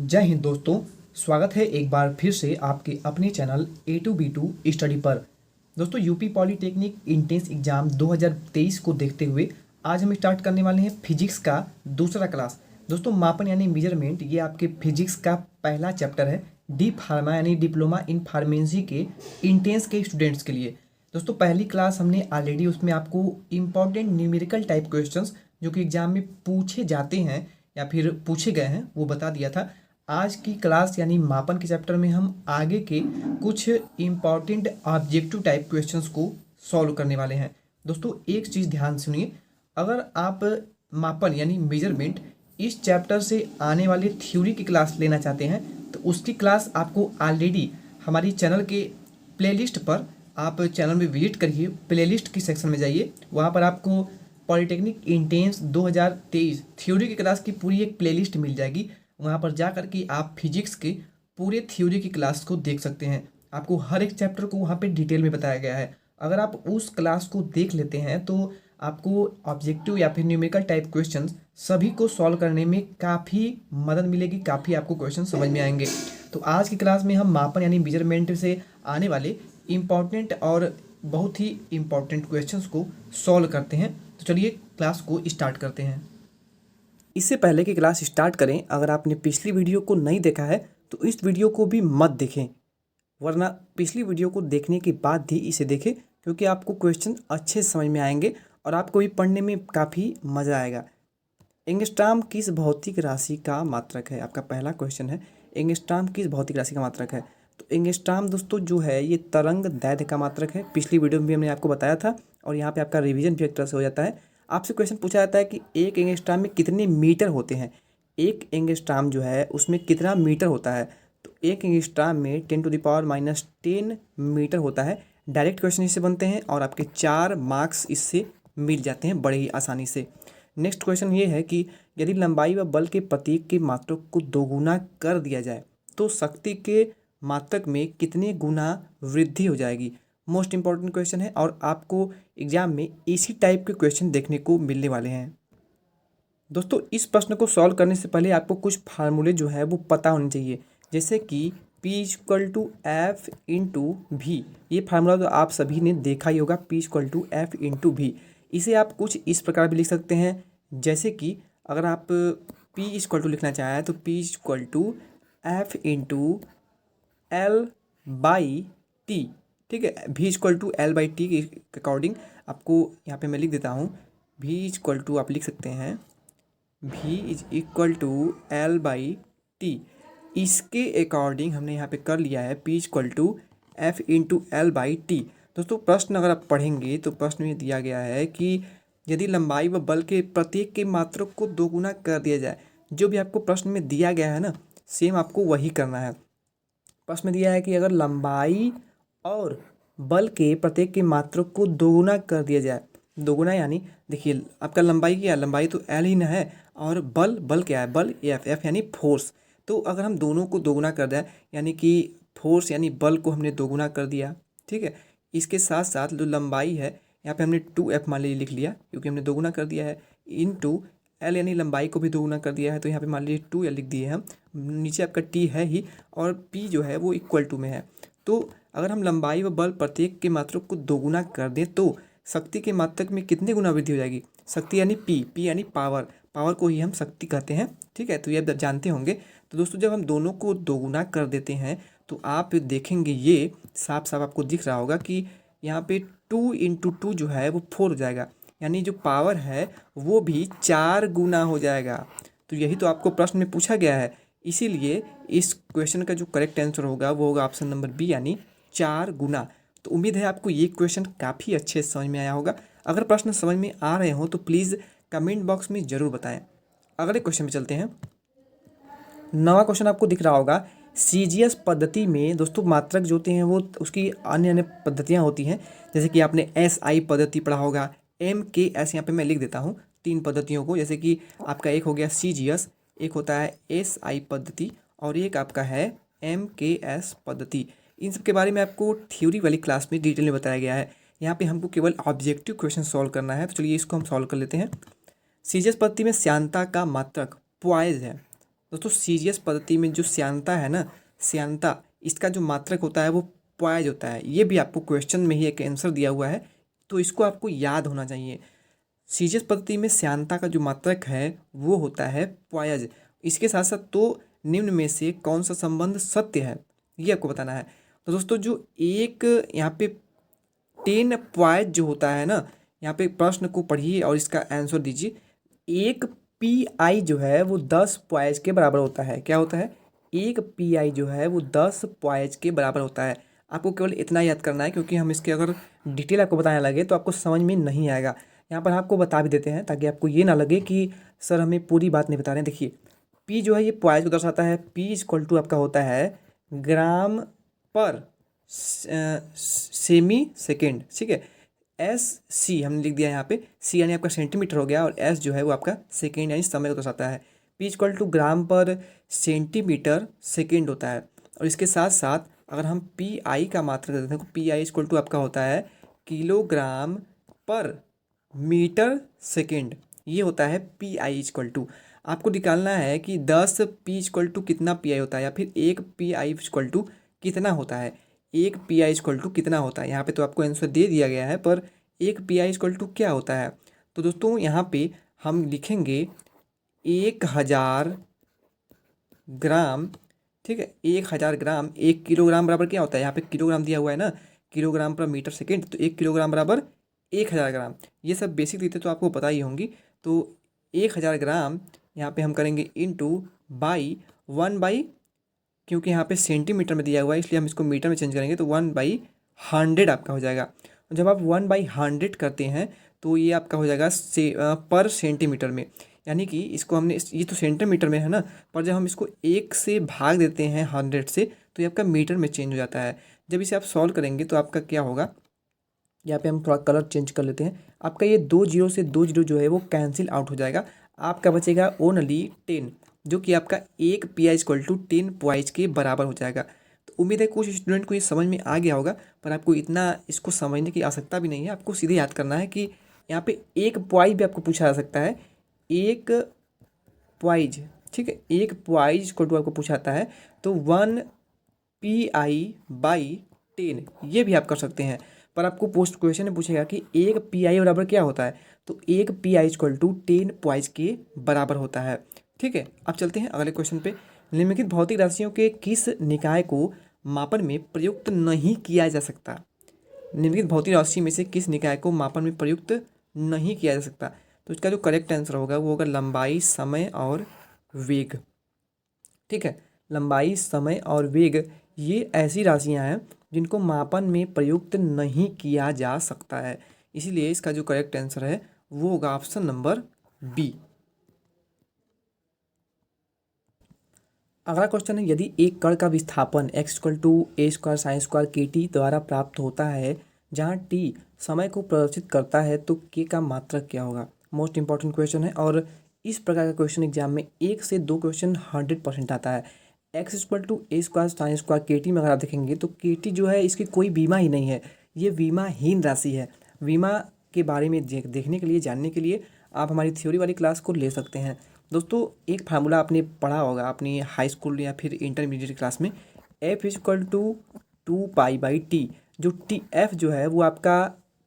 जय हिंद दोस्तों। स्वागत है एक बार फिर से आपके अपने चैनल A2B2 स्टडी पर। दोस्तों यूपी पॉलीटेक्निक इंट्रेंस एग्जाम 2023 को देखते हुए आज हम स्टार्ट करने वाले हैं फिजिक्स का दूसरा क्लास। दोस्तों मापन यानी मेजरमेंट, ये आपके फिजिक्स का पहला चैप्टर है डी फार्मा यानी डिप्लोमा इन फार्मेसी के इंट्रेंस के स्टूडेंट्स के लिए। दोस्तों पहली क्लास हमने ऑलरेडी उसमें आपको इम्पॉर्टेंट न्यूमेरिकल टाइप क्वेश्चंस जो कि एग्जाम में पूछे जाते हैं या फिर पूछे गए हैं वो बता दिया था। आज की क्लास यानी मापन के चैप्टर में हम आगे के कुछ इम्पॉर्टेंट ऑब्जेक्टिव टाइप क्वेश्चंस को सॉल्व करने वाले हैं। दोस्तों एक चीज़ ध्यान सुनिए, अगर आप मापन यानी मेजरमेंट इस चैप्टर से आने वाले थ्योरी की क्लास लेना चाहते हैं तो उसकी क्लास आपको ऑलरेडी हमारी चैनल के प्लेलिस्ट पर, आप चैनल में विजिट करिए, प्लेलिस्ट की सेक्शन में जाइए, वहाँ पर आपको पॉलीटेक्निक इंट्रेंस 2023 थ्योरी की क्लास की पूरी एक प्लेलिस्ट मिल जाएगी। वहाँ पर जा कर के आप फिजिक्स के पूरे थ्योरी की क्लास को देख सकते हैं। आपको हर एक चैप्टर को वहाँ पे डिटेल में बताया गया है। अगर आप उस क्लास को देख लेते हैं तो आपको ऑब्जेक्टिव या फिर न्यूमेरिकल टाइप क्वेश्चंस सभी को सॉल्व करने में काफ़ी मदद मिलेगी, काफ़ी आपको क्वेश्चन समझ में आएंगे। तो आज की क्लास में हम मापन यानी मेजरमेंट से आने वाले इम्पॉर्टेंट और बहुत ही इम्पॉर्टेंट क्वेश्चंस को सॉल्व करते हैं। तो चलिए क्लास को स्टार्ट करते हैं। इससे पहले कि क्लास स्टार्ट करें, अगर आपने पिछली वीडियो को नहीं देखा है तो इस वीडियो को भी मत देखें, वरना पिछली वीडियो को देखने के बाद ही इसे देखें, क्योंकि आपको क्वेश्चन अच्छे से समझ में आएंगे और आपको भी पढ़ने में काफ़ी मज़ा आएगा। एंगस्ट्रॉम किस भौतिक राशि का मात्रक है? आपका पहला क्वेश्चन है, एंगस्ट्रॉम किस भौतिक राशि का मात्रक है? तो एंगस्ट्रॉम दोस्तों जो है ये तरंग दैर्ध्य का मात्रक है। पिछली वीडियो में भी हमने आपको बताया था और यहाँ पे आपका रिवीजन भी एक तरह से हो जाता है। आपसे क्वेश्चन पूछा जाता है कि एक एंगस्ट्रॉम में कितने मीटर होते हैं। एक एंगस्ट्रॉम जो है उसमें कितना मीटर होता है? तो एक एंगस्ट्रॉम में 10⁻⁻10 मीटर होता है। डायरेक्ट क्वेश्चन इससे बनते हैं और आपके 4 मार्क्स इससे मिल जाते हैं बड़े ही आसानी से। नेक्स्ट क्वेश्चन ये है कि यदि लंबाई व बल के प्रतीक के मात्रक को दोगुना कर दिया जाए तो शक्ति के मात्रक में कितने गुना वृद्धि हो जाएगी? मोस्ट इंपॉर्टेंट क्वेश्चन है और आपको एग्जाम में इसी टाइप के क्वेश्चन देखने को मिलने वाले हैं। दोस्तों इस प्रश्न को सॉल्व करने से पहले आपको कुछ फार्मूले जो है वो पता होने चाहिए, जैसे कि P=F/V। ये फार्मूला तो आप सभी ने देखा ही होगा, P=F/V। इसे आप कुछ इस प्रकार भी लिख सकते हैं, जैसे कि अगर आप P लिखना चाहें तो P=F/L/T। ठीक है, V=L/T के अकॉर्डिंग आपको यहाँ पे मैं लिख देता हूँ। V आप लिख सकते हैं V=L/T। इसके अकॉर्डिंग हमने यहाँ पे कर लिया है P=F/L/T। दोस्तों प्रश्न अगर आप पढ़ेंगे तो प्रश्न में दिया गया है कि यदि लंबाई व बल के प्रत्येक के मात्रक को दोगुना कर दिया जाए। जो भी आपको प्रश्न में दिया गया है ना, सेम आपको वही करना है। प्रश्न में दिया है कि अगर लंबाई और बल के प्रत्येक के मात्रक को दोगुना कर दिया जाए। दोगुना यानी देखिए आपका लंबाई क्या है, लंबाई तो एल ही ना है, और बल क्या है, बल एफ यानी फोर्स। तो अगर हम दोनों को दोगुना कर दें, यानी कि फोर्स यानी बल को हमने दोगुना कर दिया, ठीक है। इसके साथ साथ जो लंबाई है यहाँ पे हमने 2F मान लीजिए लिख लिया, क्योंकि हमने दोगुना कर दिया है, इनटू एल यानी लंबाई को भी दोगुना कर दिया है, तो यहाँ पे मान लीजिए 2L लिख दिए हम। नीचे आपका T है ही और P जो है वो इक्वल टू में है। तो अगर हम लंबाई व बल प्रत्येक के मात्रक को दोगुना कर दें तो शक्ति के मात्रक में कितने गुना वृद्धि हो जाएगी? शक्ति यानी पी यानी पावर, पावर को ही हम शक्ति कहते हैं, ठीक है। तो ये आप जानते होंगे। तो दोस्तों जब हम दोनों को दोगुना कर देते हैं तो आप देखेंगे ये साफ साफ आपको दिख रहा होगा कि यहाँ पे 2 × 2 जो है वो 4 हो जाएगा, यानी जो पावर है वो भी 4 गुना हो जाएगा। तो यही तो आपको प्रश्न में पूछा गया है, इसीलिए इस क्वेश्चन का जो करेक्ट आंसर होगा वो होगा ऑप्शन नंबर बी यानी 4 गुना। तो उम्मीद है आपको ये क्वेश्चन काफ़ी अच्छे से समझ में आया होगा। अगर प्रश्न समझ में आ रहे हो तो प्लीज़ कमेंट बॉक्स में ज़रूर बताएं। अगले क्वेश्चन में चलते हैं। नवा क्वेश्चन आपको दिख रहा होगा, CGS पद्धति में दोस्तों मात्रक जो होते हैं वो उसकी अन्य अन्य पद्धतियाँ होती हैं, जैसे कि आपने SI पद्धति पढ़ा होगा, MKS यहाँ पे मैं लिख देता हूँ 3 पद्धतियों को। जैसे कि आपका एक हो गया CGS, एक होता है SI पद्धति और एक आपका है MKS पद्धति। इन सब के बारे में आपको थ्योरी वाली क्लास में डिटेल में बताया गया है। यहाँ पे हमको केवल ऑब्जेक्टिव क्वेश्चन सॉल्व करना है, तो चलिए इसको हम सॉल्व कर लेते हैं। CGS पद्धति में श्यानता का मात्रक पॉइज है। दोस्तों सीजीएस पद्धति में जो श्यानता है ना, श्यानता, इसका जो मात्रक होता है वो पॉइज होता है। ये भी आपको क्वेश्चन में ही एक आंसर दिया हुआ है, तो इसको आपको याद होना चाहिए। सीजीएस पद्धति में श्यानता का जो मात्रक है वो होता है पॉइज। इसके साथ साथ तो निम्न में से कौन सा संबंध सत्य है, ये आपको बताना है। तो दोस्तों जो एक यहाँ पे 10 पॉइज जो होता है ना, यहाँ पे प्रश्न को पढ़िए और इसका आंसर दीजिए। एक पी आई जो है वो 10 पॉइज के बराबर होता है। क्या होता है? एक पी आई जो है वो 10 पॉइज के बराबर होता है। आपको केवल इतना याद करना है, क्योंकि हम इसके अगर डिटेल आपको बताने लगे तो आपको समझ में नहीं आएगा। यहाँ पर आपको बता भी देते हैं ताकि आपको ये ना लगे कि सर हमें पूरी बात नहीं बता रहे हैं। देखिए पी जो है ये पॉइज को दर्शाता है। पी इक्वल टू आपका होता है ग्राम पर सेमी सेकेंड, ठीक है। एस सी हमने लिख दिया यहाँ पे, सी यानी आपका सेंटीमीटर हो गया और एस जो है वो आपका सेकेंड यानी समय को दर्शाता है। पी इक्वल टू ग्राम पर सेंटीमीटर सेकेंड होता है। और इसके साथ साथ अगर हम पी आई का मात्रक देते हैं तो पी आई इक्वल टू आपका होता है किलोग्राम पर मीटर सेकेंड। ये होता है पी आई इक्वल टू। आपको निकालना है कि 10 पी इक्वल टू कितना पी आई होता है, या फिर एक पी आई इक्वल टू कितना होता है। एक पी आई इक्वल टू कितना होता है, यहाँ पे तो आपको आंसर दे दिया गया है, पर एक पी आई इक्वल टू क्या होता है। तो दोस्तों यहाँ पे हम लिखेंगे 1000 ग्राम, ठीक है। 1000 ग्राम, 1 किलोग्राम बराबर क्या होता है, यहाँ पे किलोग्राम दिया हुआ है ना, किलोग्राम पर मीटर सेकेंड, तो 1 किलोग्राम बराबर 1000 ग्राम। ये सब बेसिक रीतें तो आपको पता ही होंगी। तो 1000 ग्राम यहाँ पे हम करेंगे इंटू बाई 1/, क्योंकि यहाँ पे सेंटीमीटर में दिया हुआ है इसलिए हम इसको मीटर में चेंज करेंगे, तो 1/100 आपका हो जाएगा। जब आप 1/100 करते हैं तो ये आपका हो जाएगा पर सेंटीमीटर में, यानी कि इसको हमने ये तो सेंटीमीटर में है ना, पर जब हम इसको 1 से भाग देते हैं 100 से तो ये आपका मीटर में चेंज हो जाता है। जब इसे आप सॉल्व करेंगे तो आपका क्या होगा, यहाँ पे हम थोड़ा कलर चेंज कर लेते हैं। आपका ये 2 जीरो से 2 जीरो जो है वो कैंसिल आउट हो जाएगा। आपका बचेगा ओनली 10, जो कि आपका एक P I equal to 10 poise के बराबर हो जाएगा। तो उम्मीद है कुछ स्टूडेंट को ये समझ में आ गया होगा, पर आपको इतना इसको समझने की आवश्यकता भी नहीं है। आपको सीधे याद करना है कि यहाँ पे एक पॉइज भी आपको पूछा जा सकता है, एक पॉइज, ठीक है। एक पॉइज इक्वल टू आपको पूछा जाता है तो 1 पी आई बाई 10, ये भी आप कर सकते हैं। पर आपको पोस्ट क्वेश्चन में पूछेगा कि एक पी आई बराबर क्या होता है, तो एक P I equal to 10 poise के बराबर होता है, ठीक है। अब चलते हैं अगले क्वेश्चन पे। निम्नलिखित भौतिक राशियों के किस निकाय को मापन में प्रयुक्त नहीं किया जा सकता। निम्नलिखित भौतिक राशि में से किस निकाय को मापन में प्रयुक्त नहीं किया जा सकता। तो इसका जो करेक्ट आंसर होगा वो होगा लंबाई, समय और वेग, ठीक है। लंबाई, समय और वेग ये ऐसी राशियां हैं जिनको मापन में प्रयुक्त नहीं किया जा सकता है, इसीलिए इसका जो करेक्ट आंसर है वो होगा ऑप्शन नंबर बी। अगला क्वेश्चन है, यदि एक कण का विस्थापन x equal to a square sine square K T द्वारा प्राप्त होता है, जहाँ t समय को प्रदर्शित करता है, तो k का मात्रक क्या होगा। मोस्ट इंपॉर्टेंट क्वेश्चन है और इस प्रकार का क्वेश्चन एग्जाम में 1 से 2 क्वेश्चन 100% आता है। x equal to a square sine square K T में अगर आप देखेंगे तो के टी जो है इसकी कोई बीमा ही नहीं है, ये बीमाहीन राशि है। बीमा के बारे में देखने के लिए, जानने के लिए आप हमारी थ्योरी वाली क्लास को ले सकते हैं। दोस्तों एक फार्मूला आपने पढ़ा होगा अपनी हाई स्कूल या फिर इंटरमीडिएट क्लास में, एफ इक्वल टू 2π/t। जो टी एफ जो है वो आपका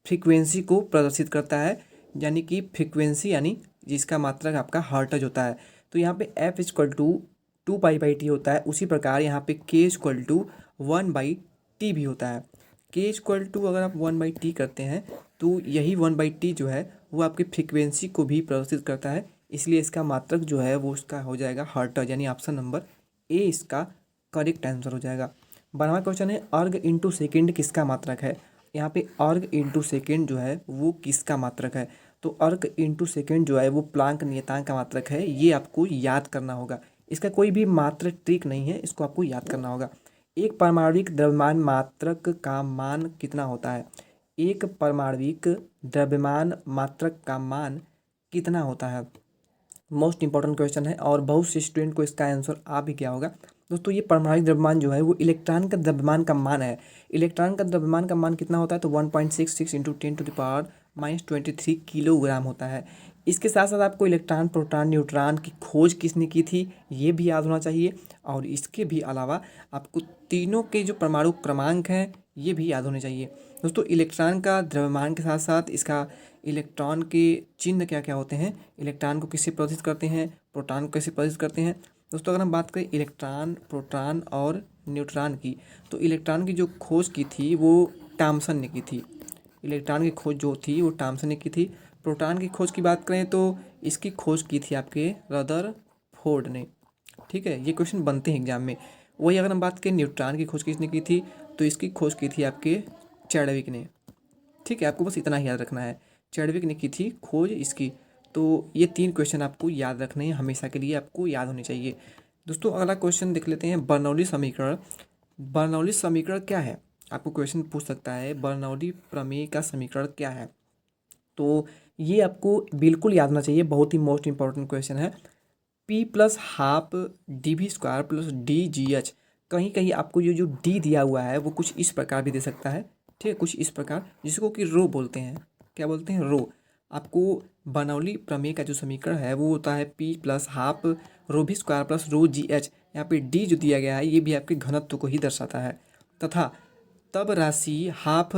फ्रीक्वेंसी को प्रदर्शित करता है, यानी कि फ्रीक्वेंसी यानी जिसका मात्रक आपका हर्ट्ज होता है। तो यहाँ पे एफ इक्वल टू 2π/t होता है। उसी प्रकार यहाँ पे के इक्वल टू 1/t भी होता है। के इक्वल टू अगर आप 1/t करते हैं तो यही 1/t जो है वो आपकी फ्रीक्वेंसी को भी प्रदर्शित करता है, इसलिए इसका मात्रक जो है वो उसका हो जाएगा हर्ट्ज, यानी ऑप्शन नंबर ए इसका करेक्ट आंसर हो जाएगा। 12वां क्वेश्चन है, अर्ग इंटू सेकेंड किसका मात्रक है। यहाँ पे अर्ग इंटू सेकेंड जो है वो किसका मात्रक है। तो अर्ग इंटू सेकेंड जो है वो प्लांक नियतांक का मात्रक है, ये आपको याद करना होगा। इसका कोई भी मात्र ट्रिक नहीं है, इसको आपको याद करना होगा। एक परमाणविक द्रव्यमान मात्रक का मान कितना होता है। एक परमाणविक द्रव्यमान मात्रक का मान कितना होता है, मोस्ट इंपॉर्टेंट क्वेश्चन है और बहुत से स्टूडेंट को इसका आंसर आ भी गया होगा। दोस्तों ये परमाणविक द्रव्यमान जो है वो इलेक्ट्रॉन का द्रव्यमान का मान है। इलेक्ट्रॉन का द्रव्यमान का मान कितना होता है, तो 1.66 × 10⁻³ किलोग्राम होता है। इसके साथ साथ आपको इलेक्ट्रॉन, प्रोटॉन, न्यूट्रॉन की खोज किसने की थी ये भी याद होना चाहिए। और इसके भी अलावा आपको तीनों के जो परमाणु क्रमांक हैं ये भी याद होने चाहिए। दोस्तों इलेक्ट्रॉन का द्रव्यमान के साथ साथ इसका इलेक्ट्रॉन के चिन्ह क्या क्या होते हैं, इलेक्ट्रॉन को किससे प्रदर्शित करते हैं, प्रोटॉन को कैसे प्रदर्शित करते हैं। दोस्तों अगर हम बात करें इलेक्ट्रॉन, प्रोटॉन और न्यूट्रॉन की, तो इलेक्ट्रॉन की जो खोज की थी वो थॉमसन ने की थी। इलेक्ट्रॉन की खोज जो थी वो थॉमसन ने की थी। प्रोटॉन की खोज की बात करें तो इसकी खोज की थी आपके रदरफोर्ड ने। ठीक है, ये क्वेश्चन बनते हैं एग्जाम में। वही अगर हम बात करें न्यूट्रॉन की खोज किसने की थी, तो इसकी खोज की थी आपके चैडविक ने। ठीक है, आपको बस इतना ही याद रखना है, चैडविक ने की थी खोज इसकी। तो ये 3 क्वेश्चन आपको याद रखने हैं, हमेशा के लिए आपको याद होने चाहिए। दोस्तों अगला क्वेश्चन देख लेते हैं, बर्नौली समीकरण। बर्नौली समीकरण क्या है, आपको क्वेश्चन पूछ सकता है बर्नौली प्रमेय का समीकरण क्या है। तो ये आपको बिल्कुल याद होना चाहिए, बहुत ही मोस्ट इंपॉर्टेंट क्वेश्चन है। P plus half D V square plus D G H. कहीं कहीं आपको ये जो डी दिया हुआ है वो कुछ इस प्रकार भी दे सकता है। ठीक है, कुछ इस प्रकार, जिसको कि रो बोलते हैं। क्या बोलते हैं, रो। आपको बर्नौली प्रमेय का जो समीकरण है वो होता है P plus half rho V square plus rho G H. यहाँ पे डी जो दिया गया है ये भी आपके घनत्व को ही दर्शाता है। तथा तब राशि हाफ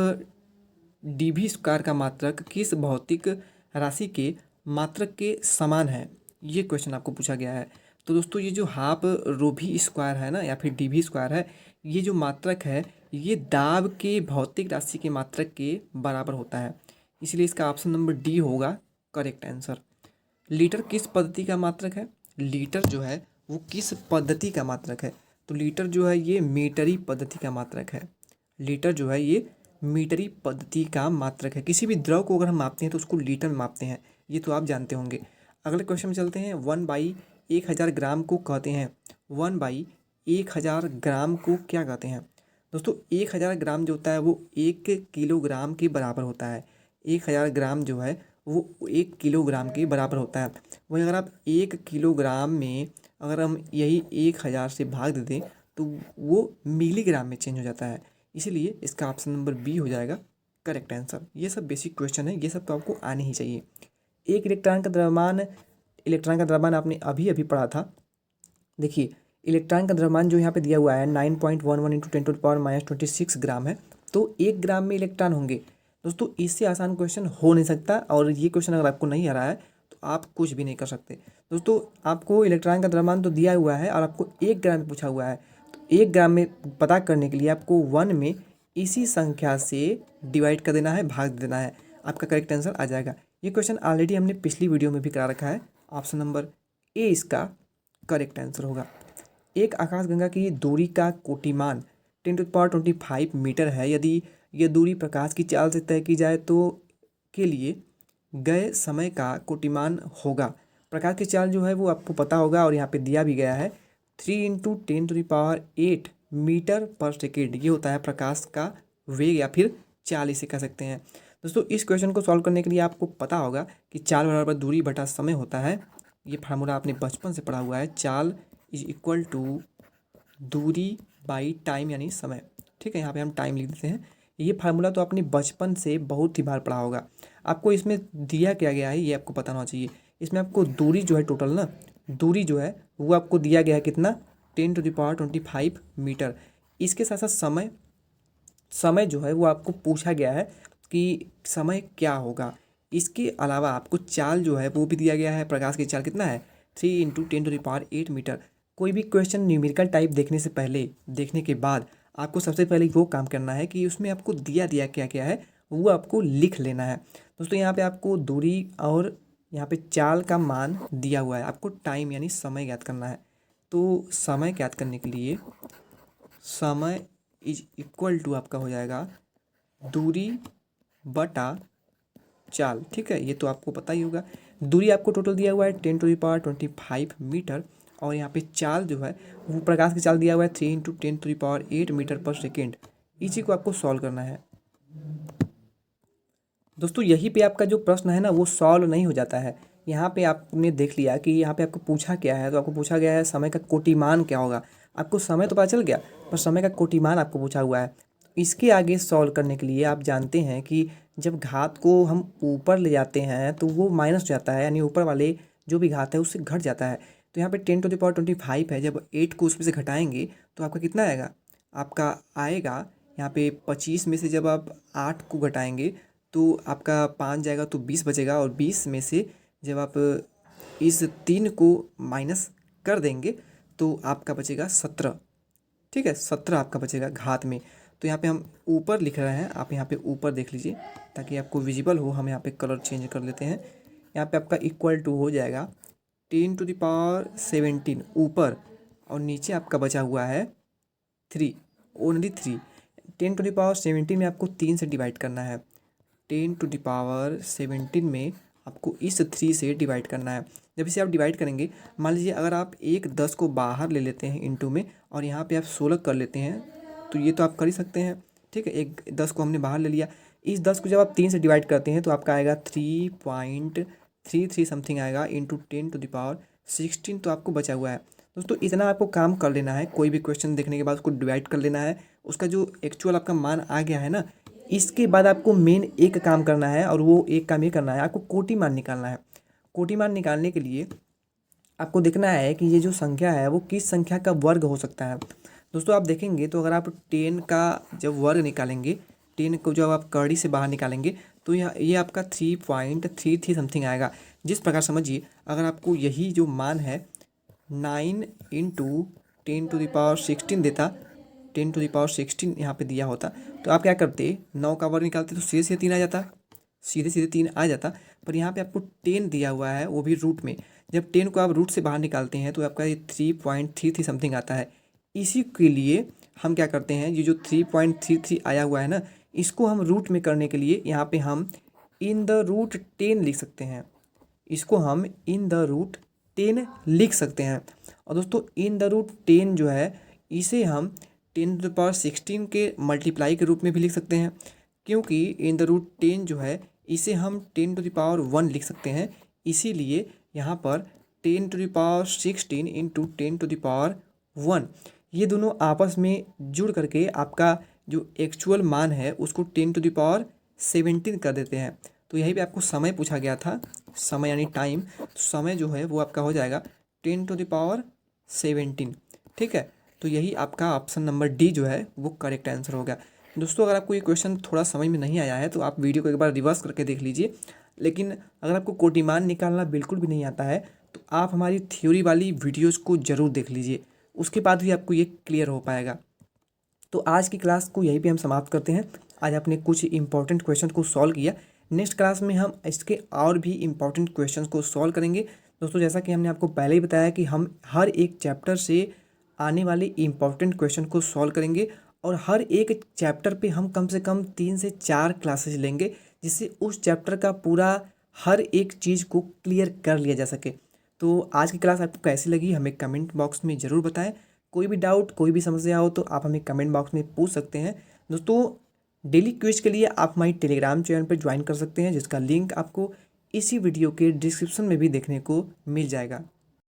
डी वी स्क्वायर का मात्रक किस भौतिक राशि के मात्रक के समान है, ये क्वेश्चन आपको पूछा गया है। तो दोस्तों ये जो हाफ रो वी स्क्वायर है ना, या फिर डी वी स्क्वायर है, ये जो मात्रक है ये दाब के भौतिक राशि के मात्रक के बराबर होता है। इसलिए इसका ऑप्शन नंबर डी होगा करेक्ट आंसर। लीटर किस पद्धति का मात्रक है, लीटर जो है वो किस पद्धति का मात्रक है, तो लीटर जो है ये मीटरी पद्धति का मात्रक है। लीटर जो है ये मीटरी पद्धति का मात्रक है। किसी भी द्रव को अगर हम मापते हैं तो उसको लीटर में मापते हैं, ये तो आप जानते होंगे। अगले क्वेश्चन में चलते हैं, 1/1000 ग्राम को कहते हैं, 1/1000 ग्राम को क्या कहते हैं। दोस्तों 1000 ग्राम जो होता है वो 1 किलोग्राम के बराबर होता है। 1000 ग्राम जो है वो 1 किलोग्राम के बराबर होता है। वहीं अगर आप 1 किलोग्राम में अगर हम यही 1000 से भाग दे दें तो वो मिलीग्राम में चेंज हो जाता है। इसीलिए इसका ऑप्शन नंबर बी हो जाएगा करेक्ट आंसर। ये सब बेसिक क्वेश्चन है, ये सब तो आपको आने ही चाहिए। एक इलेक्ट्रॉन का द्रव्यमान आपने अभी अभी पढ़ा था। देखिए इलेक्ट्रॉन का द्रव्यमान जो यहाँ पे दिया हुआ है 9.11 इंटू 10⁻26 ग्राम है। तो 1 ग्राम में इलेक्ट्रॉन होंगे। दोस्तों इससे आसान क्वेश्चन हो नहीं सकता, और ये क्वेश्चन अगर आपको नहीं आ रहा है तो आप कुछ भी नहीं कर सकते। दोस्तों आपको इलेक्ट्रॉन का द्रव्यमान तो दिया हुआ है और आपको 1 ग्राम में पूछा हुआ है, तो 1 ग्राम में पता करने के लिए आपको 1 में इसी संख्या से डिवाइड कर देना है, भाग देना है, आपका करेक्ट आंसर आ जाएगा। ये क्वेश्चन ऑलरेडी हमने पिछली वीडियो में भी करा रखा है। ऑप्शन नंबर ए इसका करेक्ट आंसर होगा। एक आकाशगंगा की दूरी का कोटिमान 10⁻25 मीटर है। यदि यह दूरी प्रकाश की चाल से तय की जाए तो के लिए गए समय का कोटिमान होगा। प्रकाश की चाल जो है वो आपको पता होगा, और यहाँ पे दिया भी गया है 3 × 10⁸ मीटर पर सेकेंड। ये होता है प्रकाश का वेग, या फिर चाल इसे कह सकते हैं। दोस्तों इस क्वेश्चन को सॉल्व करने के लिए आपको पता होगा कि चाल बराबर दूरी बटा समय होता है। ये फार्मूला आपने बचपन से पढ़ा हुआ है, चाल इज इक्वल टू दूरी बाई टाइम यानी समय। ठीक है, यहाँ पे हम टाइम लिख देते हैं। ये फार्मूला तो आपने बचपन से बहुत ही बार पढ़ा होगा। आपको इसमें दिया क्या गया है ये आपको पता होना चाहिए। इसमें आपको दूरी जो है टोटल ना, दूरी जो है वो आपको दिया गया है कितना, 10⁻25 मीटर। इसके साथ साथ समय जो है वो आपको पूछा गया है कि समय क्या होगा। इसके अलावा आपको चाल जो है वो भी दिया गया है, प्रकाश की चाल कितना है 3 × 10⁸ मीटर। कोई भी क्वेश्चन न्यूमेरिकल टाइप देखने के बाद आपको सबसे पहले वो काम करना है कि उसमें आपको दिया क्या क्या है वो आपको लिख लेना है। दोस्तों यहाँ पे आपको दूरी और यहाँ पे चाल का मान दिया हुआ है, आपको टाइम यानी समय ज्ञात करना है। तो समय ज्ञात करने के लिए समय इज इक्वल टू आपका हो जाएगा दूरी बटा चाल। ठीक है, ये तो आपको पता ही होगा। दूरी आपको टोटल दिया हुआ है 10⁻25 मीटर, और यहाँ पे चाल जो है वो प्रकाश की चाल दिया हुआ है 3 × 10⁸ मीटर पर सेकेंड। इसी को आपको सॉल्व करना है। दोस्तों यहीं पे आपका जो प्रश्न है ना वो सॉल्व नहीं हो जाता है। यहाँ पे आपने देख लिया कि यहाँ पे आपको पूछा क्या है, तो आपको पूछा गया है समय का कोटिमान क्या होगा। आपको समय तो पता चल गया, पर समय का कोटिमान आपको पूछा हुआ है। इसके आगे सॉल्व करने के लिए आप जानते हैं कि जब घात को हम ऊपर ले जाते हैं तो वो माइनस हो जाता है, यानी ऊपर वाले जो भी घात है उससे घट जाता है। तो यहाँ पे 10⁻25 है, जब 8 को उसमें से घटाएंगे तो आपका कितना आएगा, आपका आएगा यहाँ पे 25 में से जब आप 8 को घटाएंगे तो आपका 5 जाएगा तो 20 बचेगा, और 20 में से जब आप इस 3 को माइनस कर देंगे तो आपका बचेगा 17। ठीक है, 17 आपका बचेगा घात में। तो यहाँ पे हम ऊपर लिख रहे हैं, आप यहाँ पे ऊपर देख लीजिए ताकि आपको विजिबल हो। हम यहाँ पे कलर चेंज कर लेते हैं। यहाँ पे आपका इक्वल टू हो जाएगा 10⁻17 ऊपर, और नीचे आपका बचा हुआ है 3, ओनली 3। 10⁻17 में आपको 3 से डिवाइड करना है। 10⁻17 में आपको इस 3 से डिवाइड करना है। जब इसे आप डिवाइड करेंगे, मान लीजिए अगर आप एक 10 को बाहर ले लेते हैं इनटू में, और यहाँ पे आप 16 कर लेते हैं, तो ये तो आप कर ही सकते हैं। ठीक है, एक 10 को हमने बाहर ले लिया। इस 10 को जब आप 3 से डिवाइड करते हैं तो आपका आएगा 3.33 समथिंग आएगा, इंटू 10⁻16 तो आपको बचा हुआ है। दोस्तों इतना आपको काम कर लेना है, कोई भी क्वेश्चन देखने के बाद उसको डिवाइड कर लेना है। उसका जो एक्चुअल आपका मान आ गया है ना, इसके बाद आपको मेन एक काम करना है, और वो एक काम ये करना है, आपको कोटि मान निकालना है। कोटि मान निकालने के लिए आपको देखना है कि ये जो संख्या है वो किस संख्या का वर्ग हो सकता है। दोस्तों आप देखेंगे तो अगर आप 10 का जब वर्ग निकालेंगे, 10 को जब आप कड़ी से बाहर निकालेंगे तो ये आपका 3.33 समथिंग आएगा। जिस प्रकार समझिए, अगर आपको यही जो मान है 9 इंटू 10⁻16 देता, 10⁻16 यहाँ पे दिया होता, तो आप क्या करते, 9 का वर्ग निकालते तो सीधे सीधे 3 आ जाता, सीधे सीधे 3 आ जाता। पर यहाँ पे आपको 10 दिया हुआ है, वो भी रूट में। जब 10 को आप रूट से बाहर निकालते हैं तो आपका ये 3.33 समथिंग आता है। इसी के लिए हम क्या करते हैं, ये जो 3.33 आया हुआ है ना, इसको हम रूट में करने के लिए यहाँ पे हम इन द रूट 10 लिख सकते हैं। इसको हम इन द रूट 10 लिख सकते हैं। और दोस्तों इन द रूट 10 जो है, इसे हम 10⁻16 के मल्टीप्लाई के रूप में भी लिख सकते हैं, क्योंकि इन द रूट 10 जो है इसे हम 10⁻1 लिख सकते हैं। इसीलिए यहाँ पर 10⁻16 इंटू 10⁻1, ये दोनों आपस में जुड़ करके आपका जो एक्चुअल मान है उसको 10⁻17 कर देते हैं। तो यहीं पे आपको समय पूछा गया था, समय यानी टाइम, समय जो है वो आपका हो जाएगा 10⁻17। ठीक है, तो यही आपका ऑप्शन नंबर डी जो है वो करेक्ट आंसर हो गया। दोस्तों अगर आपको ये क्वेश्चन थोड़ा समझ में नहीं आया है तो आप वीडियो को एक बार रिवर्स करके देख लीजिए। लेकिन अगर आपको कोटिमान निकालना बिल्कुल भी नहीं आता है तो आप हमारी थ्योरी वाली वीडियोज़ को ज़रूर देख लीजिए, उसके बाद भी आपको ये क्लियर हो पाएगा। तो आज की क्लास को यहीं पे हम समाप्त करते हैं। आज आपने कुछ इंपॉर्टेंट क्वेश्चन को सॉल्व किया। नेक्स्ट क्लास में हम इसके और भी इंपॉर्टेंट क्वेश्चन को सॉल्व करेंगे। दोस्तों जैसा कि हमने आपको पहले ही बताया कि हम हर एक चैप्टर से आने वाले इंपॉर्टेंट क्वेश्चन को सॉल्व करेंगे, और हर एक चैप्टर पे हम कम से कम 3 से 4 क्लासेस लेंगे, जिससे उस चैप्टर का पूरा हर एक चीज़ को क्लियर कर लिया जा सके। तो आज की क्लास आपको कैसी लगी हमें कमेंट बॉक्स में ज़रूर बताएं। कोई भी डाउट, कोई भी समस्या हो तो आप हमें कमेंट बॉक्स में पूछ सकते हैं। दोस्तों डेली क्विज के लिए आप हमारी टेलीग्राम चैनल पर ज्वाइन कर सकते हैं, जिसका लिंक आपको इसी वीडियो के डिस्क्रिप्शन में भी देखने को मिल जाएगा।